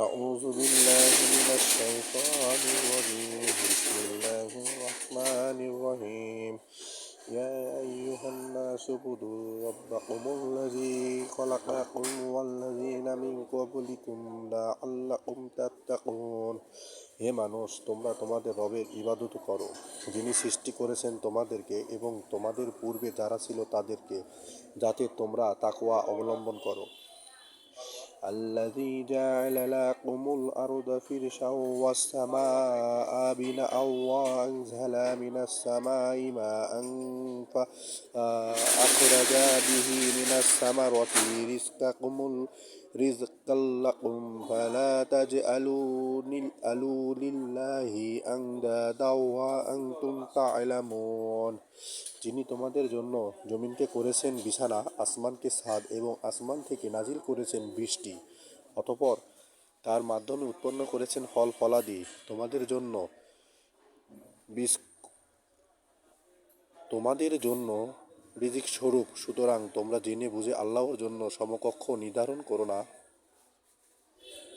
أعوذ بالله من الشيطان الرجيم بسم الله الرحمن الرحيم يا أيها الناس اعبدوا ربكم الذي خلقكم والذين من قبلكم لعلكم تتقون। হে মানুষ, তোমরা তোমাদের রবের ইবাদত করো, যিনি সৃষ্টি করেছেন তোমাদেরকে এবং তোমাদের পূর্বে যারা ছিল তাদেরকে, যাতে তোমরা তাকওয়া অবলম্বন করো। الذي جعل لكم الأرض فرشا والسماء بناء وأنزل من السماء ماء فأخرج به من الثمرات رزقا لكم فلا تجعلوا لله أندادا وأنتم تعلمون। যিনি তোমাদের জন্য জমিনকে করেছেন বিছানা, আসমানকে ছাদ এবং আসমান থেকে নাজিল করেছেন বৃষ্টি, অতঃপর তার মাধ্যমে উৎপন্ন করেছেন ফল ফলাদি তোমাদের জন্য রিজিক স্বরূপ। সুতরাং তোমরা জেনে বুঝে আল্লাহর জন্য সমকক্ষ নির্ধারণ করো না।